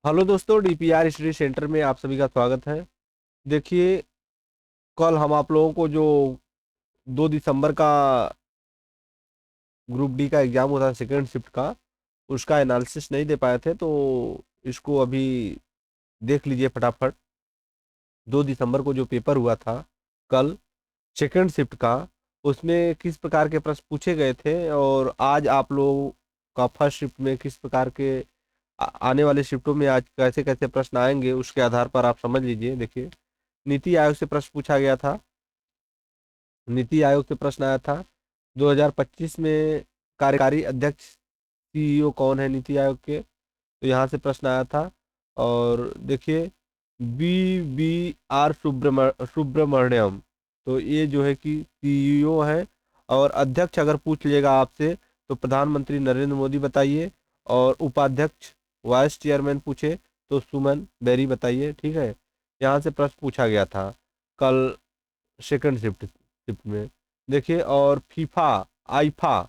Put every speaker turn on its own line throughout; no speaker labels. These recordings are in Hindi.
हेलो दोस्तों, डीपीआर स्टडी सेंटर में आप सभी का स्वागत है। देखिए, कल हम आप लोगों को जो 2 दिसंबर का ग्रुप डी का एग्जाम होता है सेकेंड शिफ्ट का, उसका एनालिसिस नहीं दे पाए थे, तो इसको अभी देख लीजिए फटाफट। 2 दिसंबर को जो पेपर हुआ था कल सेकेंड शिफ्ट का, उसमें किस प्रकार के प्रश्न पूछे गए थे, और आज आप लोगों का फर्स्ट शिफ्ट में किस प्रकार के आने वाले शिफ्टों में आज कैसे कैसे प्रश्न आएंगे, उसके आधार पर आप समझ लीजिए। देखिए, नीति आयोग से प्रश्न पूछा गया था। नीति आयोग से प्रश्न आया था 2025 में कार्यकारी अध्यक्ष सीईओ कौन है नीति आयोग के, तो यहाँ से प्रश्न आया था। और देखिए, सुब्रमण्यम, तो ये जो है कि सीईओ है। और अध्यक्ष अगर पूछ लिएगा आपसे तो प्रधानमंत्री नरेंद्र मोदी बताइए, और उपाध्यक्ष वाइस चेयरमैन पूछे तो सुमन बेरी बताइए। ठीक है, यहाँ से प्रश्न पूछा गया था कल सेकंड शिफ्ट शिफ्ट में। देखिए, और FIFA IIFA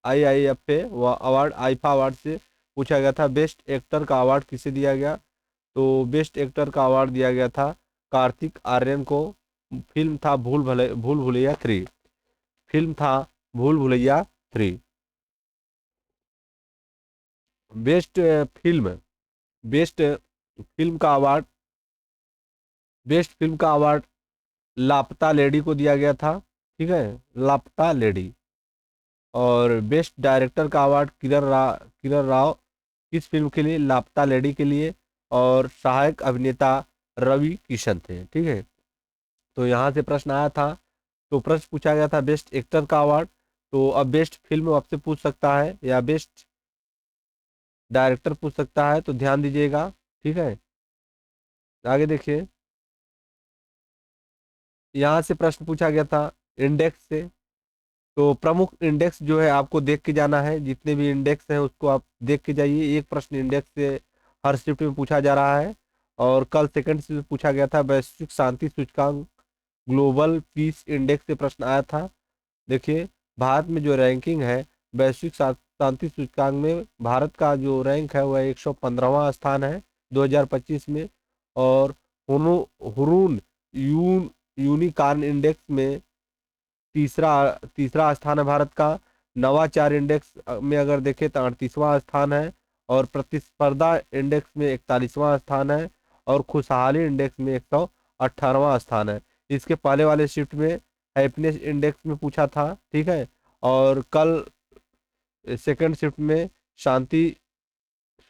IIFA award, IIFA award से पूछा गया था बेस्ट एक्टर का अवार्ड किसे दिया गया, तो बेस्ट एक्टर का अवार्ड दिया गया था कार्तिक आर्यन को। फिल्म था भूल भुलैया 3। फिल्म था भूल Bhulaiyaa 3। Best film best film का अवार्ड बेस्ट फिल्म का अवार्ड लापता लेडी को दिया गया था। ठीक है, लापता लेडी। और बेस्ट डायरेक्टर का अवार्ड किरण राव किस फिल्म के लिए, लापता लेडी के लिए। और सहायक अभिनेता रवि किशन थे। ठीक है, तो यहाँ से प्रश्न आया था, तो प्रश्न पूछा गया था बेस्ट एक्टर का अवार्ड। तो अब बेस्ट फिल्म आपसे पूछ सकता है या बेस्ट डायरेक्टर पूछ सकता है, तो ध्यान दीजिएगा। ठीक है, आगे देखिए, यहाँ से प्रश्न पूछा गया था इंडेक्स से। तो प्रमुख इंडेक्स जो है आपको देख के जाना है, जितने भी इंडेक्स हैं उसको आप देख के जाइए। एक प्रश्न इंडेक्स से हर शिफ्ट में पूछा जा रहा है। और कल सेकंड शिफ्ट में पूछा गया था वैश्विक शांति सूचकांक, ग्लोबल पीस इंडेक्स से प्रश्न आया था। देखिए, भारत में जो रैंकिंग है वैश्विक शांति सूचकांक में, भारत का जो रैंक है वह 115वां स्थान है 2025 में। और हुनु हुरून यून यूनिकॉर्न इंडेक्स में तीसरा तीसरा स्थान है भारत का। नवाचार इंडेक्स में अगर देखें तो 38वां स्थान है। और प्रतिस्पर्धा इंडेक्स में 41वां स्थान है। और खुशहाली इंडेक्स में 118वां स्थान है। इसके पहले वाले शिफ्ट में हैप्पीनेस इंडेक्स में पूछा था। ठीक है, और कल सेकंड शिफ्ट में शांति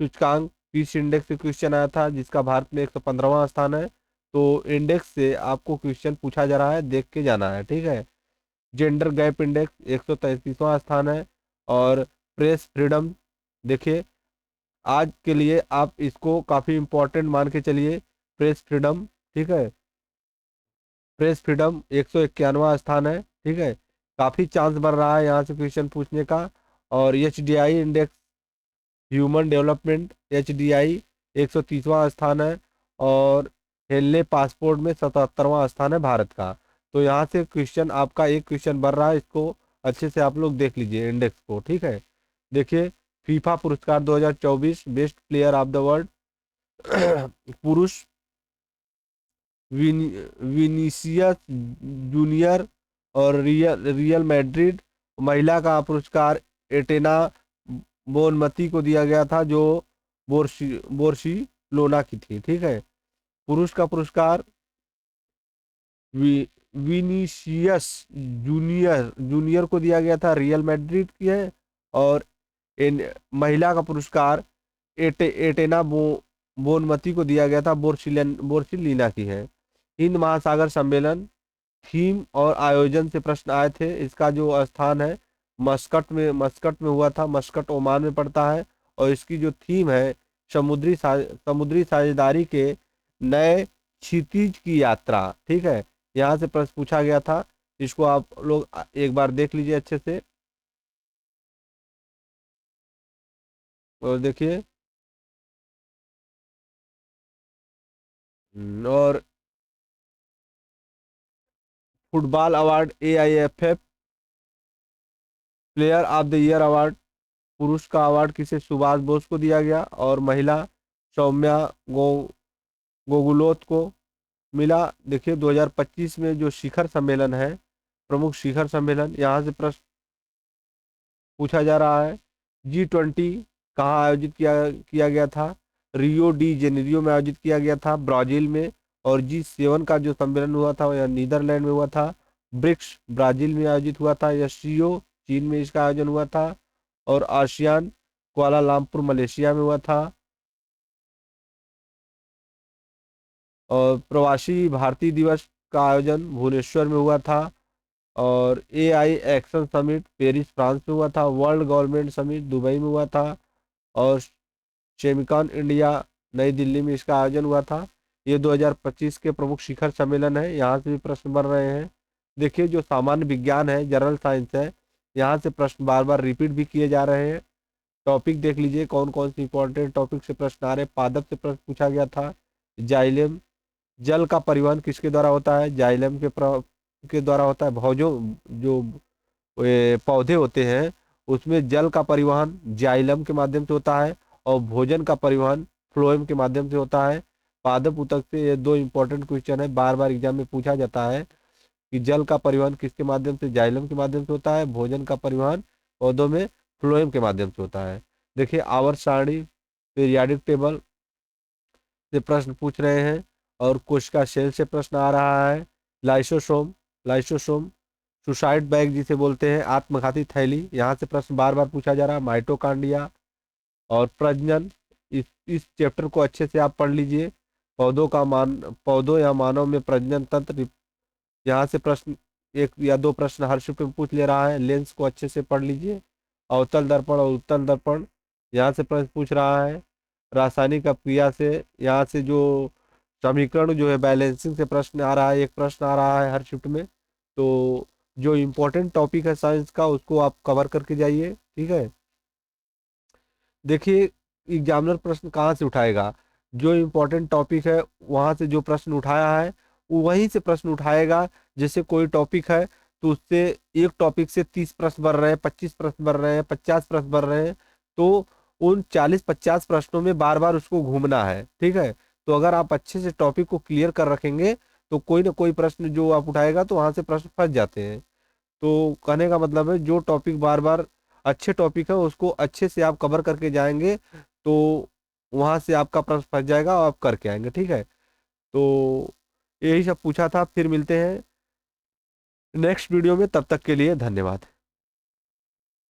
सूचकांक पीस इंडेक्स से क्वेश्चन आया था, जिसका भारत में 115वां स्थान है। तो इंडेक्स से आपको क्वेश्चन पूछा जा रहा है, देख के जाना है। ठीक है, जेंडर गैप इंडेक्स 133वां स्थान है। और प्रेस फ्रीडम, देखिए, आज के लिए आप इसको काफ़ी इम्पोर्टेंट मान के चलिए, प्रेस फ्रीडम। ठीक है, प्रेस फ्रीडम 191वां स्थान है। ठीक है, काफ़ी चांस बढ़ रहा है यहाँ से क्वेश्चन पूछने का। और HDI index, human development, HDI 130वां स्थान है। और हेले पासपोर्ट में 77वां स्थान है भारत का। तो यहाँ से क्वेश्चन आपका एक क्वेश्चन बढ़ रहा है, इसको अच्छे से आप लोग देख लीजिए इंडेक्स को। ठीक है, देखिए, फीफा पुरस्कार 2024 best player of the world पुरुष विनीसियस जूनियर। और रियल मैड्रिड। महिला का पुरस्कार एटेना बोनमती को दिया गया था, जो बोर्सी लोना की थी। ठीक है, पुरुष का पुरस्कार वी, विनीसियस जूनियर जूनियर को दिया गया था, रियल मैड्रिड की है। और महिला का पुरस्कार एटेना बोनमती को दिया गया था, बोर्सिलीना की है। हिंद महासागर सम्मेलन थीम और आयोजन से प्रश्न आए थे। इसका जो स्थान है मस्कट में हुआ था। मस्कट ओमान में पड़ता है। और इसकी जो थीम है समुद्री साझेदारी के नए क्षितिज की यात्रा। ठीक है, यहाँ से प्रश्न पूछा गया था, इसको आप लोग एक बार देख लीजिए अच्छे से। और देखिए, और football award AIFF player of the year award, पुरुष का अवार्ड किसे, सुभाष बोस को दिया गया। और महिला सौम्या गो गोगुलोत को मिला। देखिए 2025 में जो शिखर सम्मेलन है, प्रमुख शिखर सम्मेलन, यहाँ से प्रश्न पूछा जा रहा है। G20 कहाँ आयोजित किया किया गया था? रियो डी जेनेरियो में आयोजित किया गया था, ब्राजील में। और G7 का जो सम्मेलन हुआ था वह नीदरलैंड में हुआ था। ब्रिक्स ब्राजील में आयोजित हुआ था। एससीओ चीन में इसका आयोजन हुआ था। और आसियान कुआलालंपुर मलेशिया में हुआ था। और प्रवासी भारतीय दिवस का आयोजन भुवनेश्वर में हुआ था। और AI action summit Paris France में हुआ था। वर्ल्ड गवर्नमेंट समिट दुबई में हुआ था। और सेमिकॉन इंडिया नई दिल्ली में इसका आयोजन हुआ था। ये 2025 के प्रमुख शिखर सम्मेलन है, यहाँ से भी प्रश्न बन रहे हैं। देखिए जो सामान्य विज्ञान है, जनरल साइंस है, यहाँ से प्रश्न बार बार रिपीट भी किए जा रहे हैं। टॉपिक देख लीजिए कौन कौन से इंपॉर्टेंट टॉपिक से प्रश्न आ रहे हैं। पादप से प्रश्न पूछा गया था। जाइलेम, जल का परिवहन किसके द्वारा होता है? जाइलम के द्वारा होता है। भोजों जो पौधे होते हैं उसमें जल का परिवहन जाइलम के माध्यम से होता है, और भोजन का परिवहन फ्लोएम के माध्यम से होता है। पादप उतक से ये दो इंपॉर्टेंट क्वेश्चन है, बार बार एग्जाम में पूछा जाता है कि जल का परिवहन किसके माध्यम से? जाइलम के माध्यम से होता है। भोजन का परिवहन पौधों में फ्लोएम के माध्यम से होता है। देखिए आवर्त सारणी, पीरियाडिक टेबल से प्रश्न पूछ रहे हैं। और कोशिका सेल से प्रश्न आ रहा है। लाइसोसोम, लाइसोसोम सुसाइड बैग जिसे बोलते हैं, आत्मघाती थैली, यहाँ से प्रश्न बार बार पूछा जा रहा है। माइटोकांड्रिया और प्रजनन, इस चैप्टर को अच्छे से आप पढ़ लीजिए। पौधों या मानव में प्रजनन तंत्र, यहाँ से प्रश्न एक या दो प्रश्न हर शिफ्ट में पूछ ले रहा है। लेंस को अच्छे से पढ़ लीजिए। अवतल दर्पण और उत्तल दर्पण, यहाँ से प्रश्न पूछ रहा है। रासायनिक अपक्रिया से, यहाँ से जो समीकरण जो है बैलेंसिंग से प्रश्न आ रहा है, एक प्रश्न आ रहा है हर शिफ्ट में। तो जो इम्पोर्टेंट टॉपिक है साइंस का उसको आप कवर करके जाइए, ठीक है। देखिए एग्जामिनर प्रश्न कहाँ से उठाएगा? जो इम्पोर्टेंट टॉपिक है वहाँ से जो प्रश्न उठाया है वहीं से प्रश्न उठाएगा। जैसे कोई टॉपिक है तो उससे एक टॉपिक से 30 प्रश्न बन रहे हैं, 25 प्रश्न बन रहे हैं, 50 प्रश्न बन रहे हैं, तो उन 40-50 प्रश्नों में बार बार उसको घूमना है, ठीक है। तो अगर आप अच्छे से टॉपिक को क्लियर कर रखेंगे तो कोई ना कोई प्रश्न जो आप उठाएगा तो वहां से प्रश्न फंस जाते हैं। तो कहने का मतलब है जो टॉपिक बार बार अच्छे टॉपिक है उसको अच्छे से आप कवर करके जाएंगे तो वहां से आपका प्रश्न फंस जाएगा और आप करके आएंगे, ठीक है। तो यही सब पूछा था। फिर मिलते हैं नेक्स्ट वीडियो में, तब तक के लिए धन्यवाद।